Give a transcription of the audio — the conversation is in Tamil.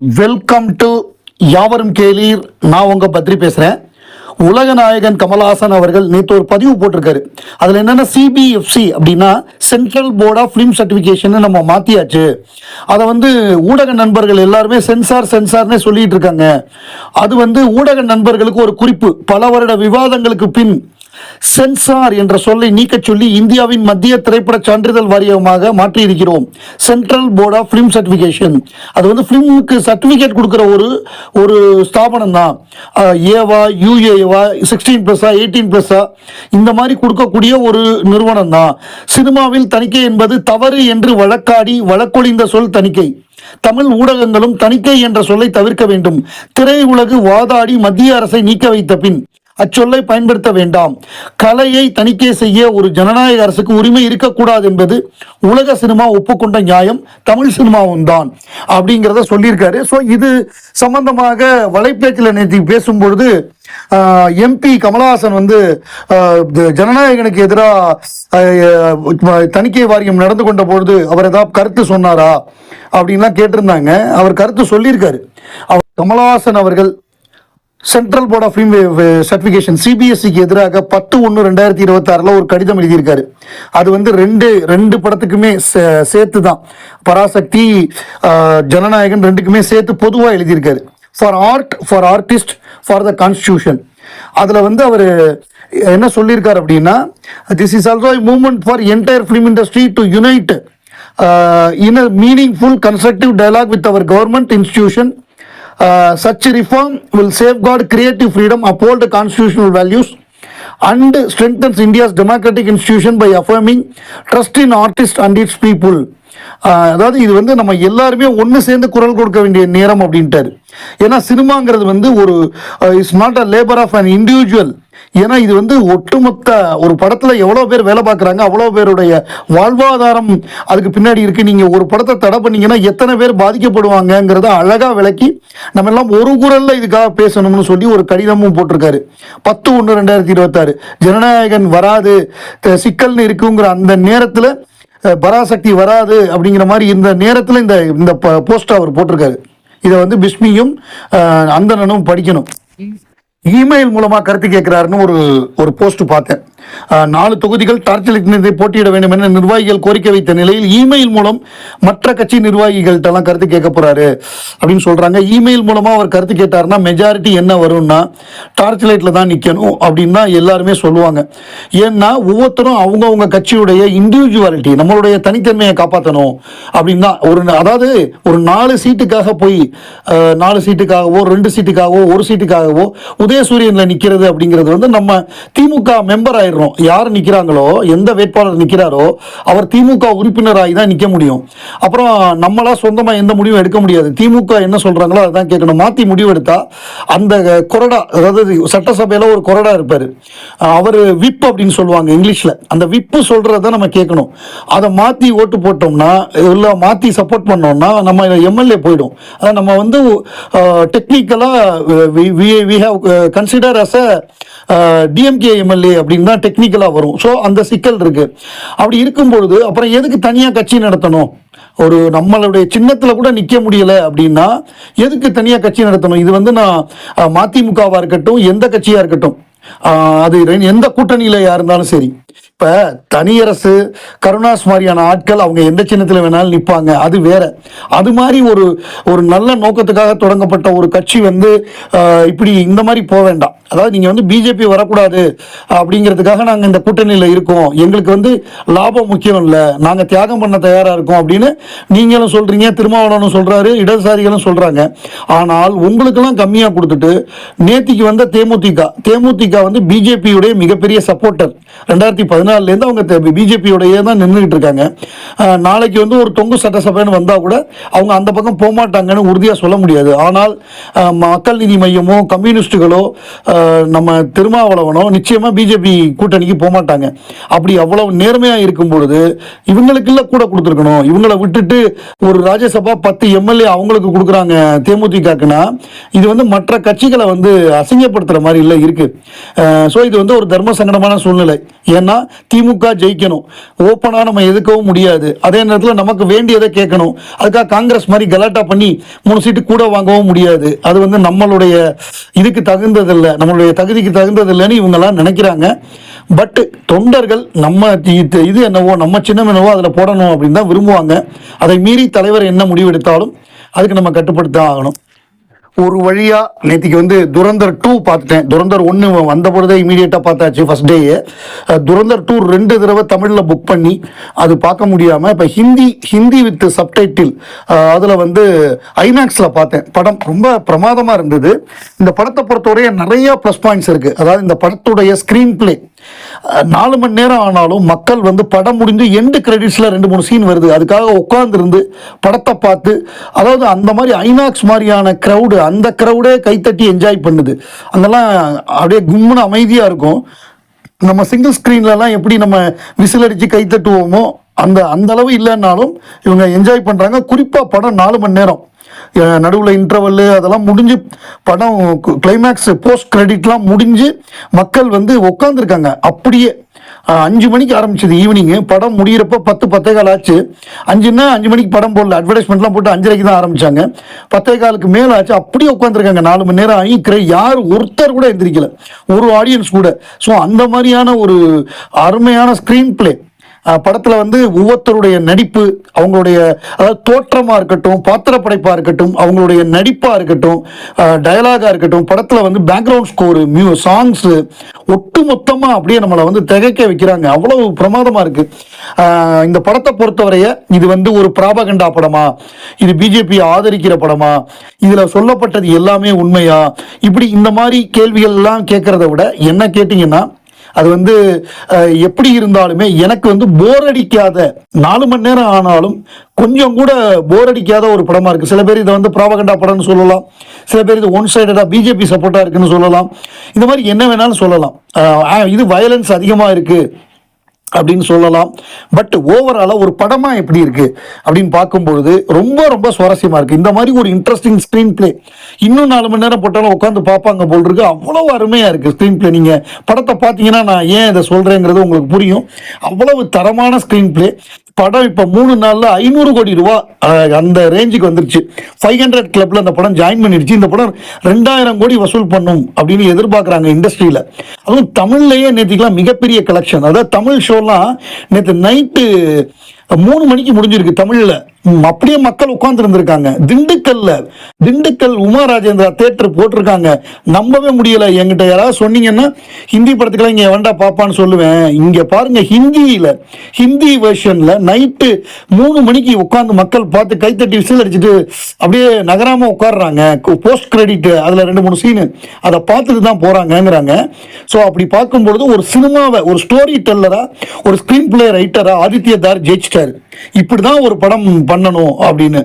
வெல்கம் டு யாவரும் கேளீர். நான் உங்க பத்ரி பேசுறேன். உலக நாயகன் கமல்ஹாசன் அவர்கள் நேற்று ஒரு பதிவு போட்டிருக்காரு. அதில் என்னென்னா சிபிஎஃப்சி அப்படின்னா central board of film certification நம்ம மாற்றியாச்சு. அதை ஊடக நண்பர்கள் எல்லாருமே சென்சார்னே சொல்லிட்டு இருக்காங்க. அது ஊடக நண்பர்களுக்கு ஒரு குறிப்பு. பல வருட விவாதங்களுக்கு பின் சென்சார் என்ற சொல்லை நீக்கச் சொல்லி இந்தியாவின் மத்திய திரைப்பட சான்றிதழ் வாரியமாக மாற்றியிருக்கிறோம். Central board of film certification. அது ஃபிலிமுக்கு சர்டிஃபிகேட் கொடுக்குற ஒரு ஸ்தாபனம் தான். ஏவா, யூஏவா, 16+, 18+, இந்த மாதிரி கொடுக்கக்கூடிய ஒரு நிறுவனம் தான். சினிமாவில் தணிக்கை என்பது தவறு என்று வழக்கொழிந்த சொல் தணிக்கை. தமிழ் ஊடகங்களும் தணிக்கை என்ற சொல்லை தவிர்க்க வேண்டும். திரையுலகு வாதாடி மத்திய அரசை நீக்க வைத்த பின் அச்சொல்லை பயன்படுத்த வேண்டாம். கலையை தணிக்கை செய்ய ஒரு ஜனநாயக அரசுக்கு உரிமை இருக்கக்கூடாது என்பது உலக சினிமா ஒப்புக்கொண்ட நியாயம். தமிழ் சினிமாவும் தான் அப்படிங்கிறத சொல்லியிருக்காரு. ஸோ இது சம்பந்தமாக வலைப்பேச்சில் நேற்று பேசும்பொழுது எம்பி கமல்ஹாசன் ஜனநாயகனுக்கு எதிராக தணிக்கை வாரியம் நடந்து கொண்ட பொழுது அவர் ஏதாவது கருத்து சொன்னாரா அப்படின்லாம் கேட்டிருந்தாங்க. அவர் கருத்து சொல்லியிருக்காரு. கமல்ஹாசன் அவர்கள் central board of film certification சிபிஎஸ்சிக்கு எதிராக 10/1/2026 ஒரு கடிதம் எழுதியிருக்காரு. அது ரெண்டு படத்துக்குமே சேர்த்து தான். பராசக்தி, ஜனநாயகன் ரெண்டுக்குமே சேர்த்து பொதுவாக எழுதியிருக்காரு. For art, for artist, for the constitution. அதில் அவர் என்ன சொல்லியிருக்காரு அப்படின்னா, this is also movement for entire film industry to unite in a meaningful constructive dialogue with our government institution. Such reform will safeguard creative freedom, uphold constitutional values, and strengthens India's democratic institution by affirming trust in artists and its people. அதாவது இது நம்ம எல்லாருமே ஒன்று சேர்ந்து குரல் கொடுக்க வேண்டிய நேரம் அப்படின்ட்டாரு. ஏன்னா சினிமாங்கிறது ஒரு it's not a labour of an individual. ஏன்னா இது ஒட்டுமொத்த ஒரு படத்தில் எவ்வளோ பேர் வேலை பார்க்குறாங்க, அவ்வளோ பேருடைய வாழ்வாதாரம் அதுக்கு பின்னாடி இருக்குது. நீங்கள் ஒரு படத்தை தடை பண்ணீங்கன்னா எத்தனை பேர் பாதிக்கப்படுவாங்கங்கிறத அழகாக விளக்கி நம்ம எல்லாம் ஒரு குரலில் இதுக்காக பேசணும்னு சொல்லி ஒரு கடிதமும் போட்டிருக்காரு. 10/1/2026 ஜனநாயகன் வராது, சிக்கல்னு இருக்குங்கிற அந்த நேரத்தில், பராசக்தி வராது அப்படிங்கிற மாதிரி இந்த நேரத்தில் இந்த போஸ்ட் அவர் போட்டிருக்காரு. இதை பிஸ்மியும் அந்தனனும் படிக்கணும். இமெயில் மூலமாக கருத்து கேட்கிறாருன்னு ஒரு போஸ்ட் பார்த்தேன். 4 தொகுதிகள் டார்ச்சலிட் போட்டியிட வேண்டும் என நிர்வாகிகள் கோரிக்கை வைத்த நிலையில் இமெயில் மூலம் மற்ற கட்சி நிர்வாகிகள்கிட்டலாம் கருத்து கேட்க போறாரு அப்படின்னு சொல்றாங்க. இமெயில் மூலமா அவர் கருத்து கேட்டாருன்னா மெஜாரிட்டி என்ன வரும்னா டார்ச்லைட்ல தான் நிற்கணும் அப்படின்னு தான் எல்லாருமே சொல்லுவாங்க. ஏன்னா ஒவ்வொருத்தரும் அவங்கவுங்க கட்சியுடைய இண்டிவிஜுவாலிட்டி, நம்மளுடைய தனித்தன்மையை காப்பாற்றணும் அப்படின்னு தான். அதாவது ஒரு 4 சீட்டுக்காக போய் 4 சீட்டுக்காகவோ 2 சீட்டுக்காகவோ 1 சீட்டுக்காகவோ உதயசூரியன்ல நிற்கிறது அப்படிங்கிறது நம்ம திமுக மெம்பர் ஆயிரும். யார் நிற்கிறாங்களோ, எந்த வேட்பாளர் நிற்கிறாரோ அவர் திமுக உறுப்பினராகி தான் நிற்க முடியும். அப்புறம் நம்மளா சொந்தமாக எந்த முடிவும் எடுக்க முடியாது. திமுக என்ன சொல்றாங்களோ அதுதான் கேட்கணும். மாற்றி முடிவு எடுத்தா அந்த கொறடா, அதாவது சட்டசபையில் ஒரு கொறடா இருப்பார், அவர் விப் அப்படின்னு சொல்லுவாங்க இங்கிலீஷில். அந்த விப்பு சொல்றத நம்ம கேட்கணும். அதை மாற்றி ஓட்டு போட்டோம்னா, இல்லை மாற்றி சப்போர்ட் பண்ணோம்னா நம்ம எம்எல்ஏ போயிடும். அதை நம்ம டெக்னிக்கலாக we have consider as a DMK MLA அப்படின்னு தான் டெக்னிக்கலாக வரும். ஸோ அந்த சிக்கல் இருக்கு. அப்படி இருக்கும்பொழுது அப்புறம் எதுக்கு தனியாக கட்சி நடத்தணும்? ஒரு நம்மளுடைய சின்னத்தில் கூட நிற்க முடியலை அப்படின்னா எதுக்கு தனியாக கட்சி நடத்தணும்? இது நான் மதிமுகவாக இருக்கட்டும், எந்த கட்சியாக இருக்கட்டும், அது எந்த கூட்டணியில் இருந்தாலும் சரி. இப்போ தனியரசு, கருணாஸ் மாதிரியான ஆட்கள் அவங்க எந்த சின்னத்தில் வேணாலும் நிற்பாங்க, அது வேற. அது மாதிரி ஒரு நல்ல நோக்கத்துக்காக தொடங்கப்பட்ட ஒரு கட்சி இப்படி இந்த மாதிரி போக வேண்டாம். அதாவது நீங்கள் பிஜேபி வரக்கூடாது அப்படிங்கிறதுக்காக நாங்கள் இந்த கூட்டணியில் இருக்கோம், எங்களுக்கு லாபம் முக்கியம் இல்லை, நாங்கள் தியாகம் பண்ண தயாராக இருக்கோம் அப்படின்னு நீங்களும் சொல்கிறீங்க, திருமாவளவனும் சொல்கிறாரு, இடதுசாரிகளும் சொல்கிறாங்க. ஆனால் உங்களுக்கெல்லாம் கம்மியாக கொடுத்துட்டு நேத்திக்கு வந்த தேமுதிக பிஜேபியுடைய மிகப்பெரிய சப்போர்ட்டர். 2014 அவங்க பிஜேபியோடையே தான் நின்றுகிட்டு இருக்காங்க. நாளைக்கு ஒரு தொங்கு சட்டசபைன்னு வந்தால் கூட அவங்க அந்த பக்கம் போகமாட்டாங்கன்னு உறுதியாக சொல்ல முடியாது. ஆனால் மக்கள் நீதி மையமோ கம்யூனிஸ்டுகளோ நம்ம திருமாவளவனோ நிச்சயமாக பிஜேபி கூட்டணிக்கு போகமாட்டாங்க. அப்படி அவ்வளவு நேர்மையாக இருக்கும் பொழுது இவங்களுக்குள்ள கூட கொடுத்துருக்கணும். இவங்களை விட்டுட்டு ஒரு ராஜ்யசபா 10 எம்எல்ஏ அவங்களுக்கு கொடுக்குறாங்க தேமுதிகக்குன்னா இது மற்ற கட்சிகளை அசிங்கப்படுத்துகிற மாதிரி இல்லை இருக்கு. ஸோ இது ஒரு தர்ம சங்கடமான சூழ்நிலை. ஏன்னா திமுக ஜெயிக்கணும், ஓப்பனாக நம்ம எதுக்கவும் முடியாது. அதே நேரத்தில் நமக்கு வேண்டியதை கேட்கணும். அதுக்காக காங்கிரஸ் மாதிரி கலாட்டா பண்ணி 3 சீட்டு கூட வாங்கவும் முடியாது. அது வந்து நம்மளுடைய இதுக்கு தகுந்ததில்லை, நம்மளுடைய தகுதிக்கு தகுந்ததில்லைன்னு இவங்கெல்லாம் நினைக்கிறாங்க. பட் தொண்டர்கள் நம்ம இது என்னவோ, நம்ம சின்னம் என்னவோ அதில் போடணும் அப்படின்னு தான் விரும்புவாங்க. அதை மீறி தலைவர் என்ன முடிவெடுத்தாலும் அதுக்கு நம்ம கட்டுப்படுத்த ஆகணும். ஒரு வழியா நேற்றுக்கு வந்து துரந்தர் 2 பார்த்துட்டேன். துரந்தர் 1 வந்த பொழுதே இமீடியட்டாக பார்த்தாச்சு ஃபர்ஸ்ட் டேயே. துரந்தர் 2 2 தடவை தமிழில் புக் பண்ணி அது பார்க்க முடியாமல் இப்போ ஹிந்தி வித் சப்டைட்டில் அதில் வந்து ஐநாக்ஸில் பார்த்தேன். படம் ரொம்ப பிரமாதமாக இருந்தது. இந்த படத்தை பொறுத்தவரைய நிறைய ப்ளஸ் பாயிண்ட்ஸ் இருக்குது. அதாவது இந்த படத்துடைய ஸ்க்ரீன் பிளே 4 மணி நேரம் ஆனாலும் மக்கள் வந்து படம் முடிஞ்சு எண்டு கிரெடிட்ஸில் 2-3 சீன் வருது, அதுக்காக உட்காந்துருந்து படத்தை பார்த்து, அதாவது அந்த மாதிரி ஐநாக்ஸ் மாதிரியான க்ரௌடு, அந்த க்ரௌடே கைத்தட்டி என்ஜாய் பண்ணுது. அங்கெல்லாம் அப்படியே கும்முன்னு அமைதியாக இருக்கும். நம்ம சிங்கிள் ஸ்க்ரீன்லலாம் எப்படி நம்ம விசில் அடித்து கைத்தட்டுவோமோ அந்த அளவு இல்லைன்னாலும் இவங்க என்ஜாய் பண்ணுறாங்க. குறிப்பாக படம் 4 மணி நேரம், நடுவில் இன்டர்வல்லு அதெல்லாம் முடிஞ்சு படம் கிளைமேக்ஸ் போஸ்ட் கிரெடிட்லாம் முடிஞ்சு மக்கள் வந்து உட்காந்துருக்காங்க. அப்படியே 5 மணிக்கு ஆரம்பிச்சது ஈவினிங்கு, படம் முடிகிறப்ப 10-10:15 ஆச்சு. 5 மணிக்கு படம் போடல, அட்வர்டைஸ்மெண்ட்லாம் போட்டு 5:30க்கு தான் ஆரம்பித்தாங்க. 10:15க்கு மேலே ஆச்சு. அப்படியே உட்காந்துருக்காங்க 4 மணி நேரம் ஆகி. யார் ஒருத்தர் கூட எந்திரிக்கல, ஒரு ஆடியன்ஸ் கூட. ஸோ அந்த மாதிரியான ஒரு அருமையான ஸ்க்ரீன் பிளே படத்தில் வந்து ஒவ்வொருத்தருடைய நடிப்பு, அவங்களுடைய அதாவது தோற்றமாக இருக்கட்டும், பாத்திரப்படைப்பாக இருக்கட்டும், அவங்களுடைய நடிப்பாக இருக்கட்டும், டயலாகாக இருக்கட்டும், படத்தில் வந்து பேக்ரவுண்ட் ஸ்கோரு, சாங்ஸு ஒட்டு மொத்தமாக அப்படியே நம்மளை வந்து திகைக்க வைக்கிறாங்க. அவ்வளோ பிரமாதமாக இருக்குது. இந்த படத்தை பொறுத்தவரைய இது வந்து ஒரு பிராபகண்டா படமா, இது பிஜேபி ஆதரிக்கிற படமா, இதில் சொல்லப்பட்டது எல்லாமே உண்மையா, இப்படி இந்த மாதிரி கேள்விகள்லாம் கேட்குறத விட என்ன கேட்டிங்கன்னா, அது வந்து எப்படி இருந்தாலுமே எனக்கு வந்து போர் அடிக்காத, 4 மணி நேரம் ஆனாலும் கொஞ்சம் கூட போர் அடிக்காத ஒரு படமாக இருக்குது. சில பேர் இதை வந்து ப்ராபகண்டா படம்னு சொல்லலாம், சில பேர் இது ஒன் சைடடாக பிஜேபி சப்போர்ட்டாக இருக்குன்னு சொல்லலாம், இந்த மாதிரி என்ன வேணாலும் சொல்லலாம். இது வயலன்ஸ் அதிகமாக இருக்குது அப்படின்னு சொல்லலாம். பட் ஓவராலாக ஒரு படமாக எப்படி இருக்குது அப்படின்னு பார்க்கும்பொழுது ரொம்ப ரொம்ப சுவாரஸ்யமாக இருக்குது. இந்த மாதிரி ஒரு இன்ட்ரெஸ்டிங் ஸ்க்ரீன் பிளே இன்னும் 4 மணி நேரம் போட்டாலும் உட்காந்து பார்ப்பாங்க போல் இருக்குது. அவ்வளோ அருமையாக இருக்குது ஸ்க்ரீன் பிளே. நீங்கள் படத்தை பார்த்தீங்கன்னா நான் ஏன் இதை சொல்கிறேங்கிறது உங்களுக்கு புரியும். அவ்வளவு தரமான ஸ்க்ரீன் பிளே. படம் இப்போ 3 நாளில் 500 கோடி ரூபா அந்த ரேஞ்சுக்கு வந்துருச்சு. 500 கிளப்பில் அந்த படம் ஜாயின் பண்ணிடுச்சு. இந்த படம் 2000 கோடி வசூல் பண்ணும் அப்படின்னு எதிர்பார்க்குறாங்க இண்டஸ்ட்ரியில். அதுவும் தமிழ்லேயே நேற்றுக்கெல்லாம் மிகப்பெரிய கலெக்ஷன். அதாவது தமிழ் ஷோலாம் நேற்று நைட்டு 3 மணிக்கு முடிஞ்சிருக்கு தமிழில். அப்படியே மக்கள் உட்கார்ந்து இருந்திருக்காங்க. திண்டுக்கல் உமா ராஜேந்திரா தேட்டர் போட்டிருக்காங்க. நம்பவே முடியல. என்கிட்ட யாராவது சொன்னீங்கன்னா ஹிந்தி படத்துக்கெல்லாம் இங்கே வேண்டா பாப்பான்னு சொல்லுவேன். இங்கே பாருங்க, ஹிந்தி வெர்ஷனில் நைட்டு 3 மணிக்கு உட்காந்து மக்கள் பார்த்து கைத்தட்டி விசில் அடிச்சுட்டு அப்படியே நகராமல் உட்காடுறாங்க. போஸ்ட் கிரெடிட் அதில் 2-3 சீனு அதை பார்த்துட்டு தான் போகிறாங்கங்கிறாங்க. ஸோ அப்படி பார்க்கும்பொழுது ஒரு சினிமாவை, ஒரு ஸ்டோரி டெல்லராக, ஒரு ஸ்க்ரீன் பிளே ரைட்டராக ஆதித்ய தார் ஜெயிச்சிட்டாரு. இப்படி தான் ஒரு படம் பண்ணணும் அப்படின்னு.